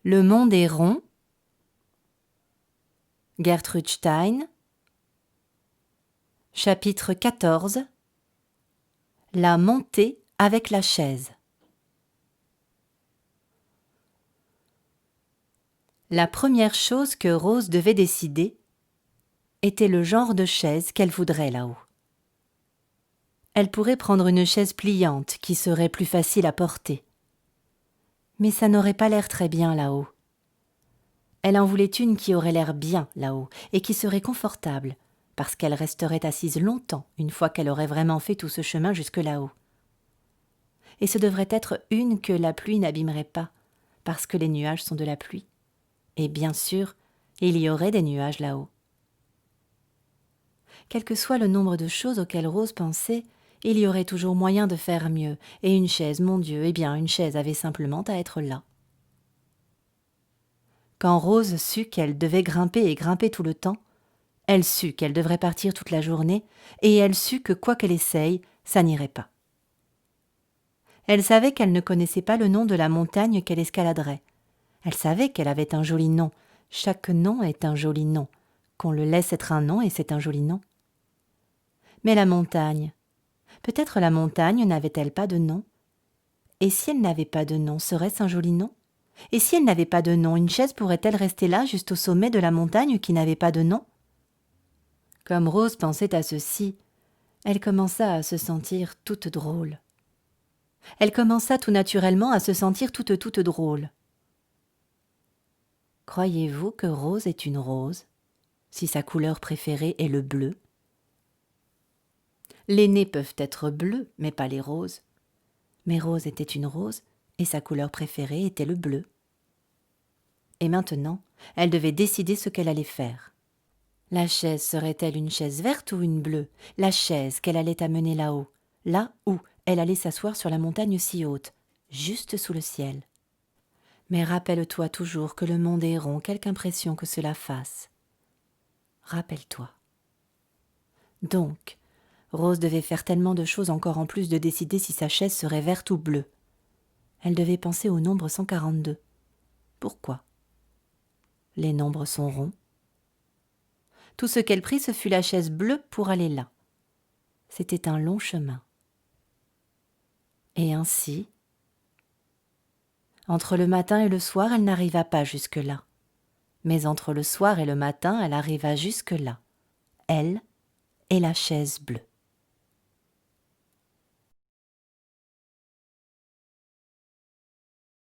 Le monde est rond. Gertrude Stein. Chapitre 14. La montée avec la chaise. La première chose que Rose devait décider était le genre de chaise qu'elle voudrait là-haut. Elle pourrait prendre une chaise pliante qui serait plus facile à porter. Mais ça n'aurait pas l'air très bien là-haut. Elle en voulait une qui aurait l'air bien là-haut et qui serait confortable, parce qu'elle resterait assise longtemps une fois qu'elle aurait vraiment fait tout ce chemin jusque là-haut. Et ce devrait être une que la pluie n'abîmerait pas, parce que les nuages sont de la pluie. Et bien sûr, il y aurait des nuages là-haut. Quel que soit le nombre de choses auxquelles Rose pensait, il y aurait toujours moyen de faire mieux, et une chaise, mon Dieu, eh bien une chaise avait simplement à être là. Quand Rose sut qu'elle devait grimper et grimper tout le temps, elle sut qu'elle devrait partir toute la journée, et elle sut que quoi qu'elle essaye, ça n'irait pas. Elle savait qu'elle ne connaissait pas le nom de la montagne qu'elle escaladerait. Elle savait qu'elle avait un joli nom. Chaque nom est un joli nom. Qu'on le laisse être un nom et c'est un joli nom. Mais la montagne, peut-être la montagne n'avait-elle pas de nom? Et si elle n'avait pas de nom, serait-ce un joli nom? Et si elle n'avait pas de nom, une chaise pourrait-elle rester là, juste au sommet de la montagne qui n'avait pas de nom? Comme Rose pensait à ceci, elle commença à se sentir toute drôle. Elle commença tout naturellement à se sentir toute drôle. Croyez-vous que Rose est une rose, si sa couleur préférée est le bleu? Les nez peuvent être bleus, mais pas les roses. Mais Rose était une rose, et sa couleur préférée était le bleu. Et maintenant, elle devait décider ce qu'elle allait faire. La chaise serait-elle une chaise verte ou une bleue? La chaise qu'elle allait amener là-haut, là où elle allait s'asseoir sur la montagne si haute, juste sous le ciel. Mais rappelle-toi toujours que le monde est rond, quelque impression que cela fasse. Rappelle-toi. Donc, Rose devait faire tellement de choses encore en plus de décider si sa chaise serait verte ou bleue. Elle devait penser au nombre 142. Pourquoi? Les nombres sont ronds. Tout ce qu'elle prit, ce fut la chaise bleue pour aller là. C'était un long chemin. Et ainsi, entre le matin et le soir, elle n'arriva pas jusque-là. Mais entre le soir et le matin, elle arriva jusque-là, elle et la chaise bleue.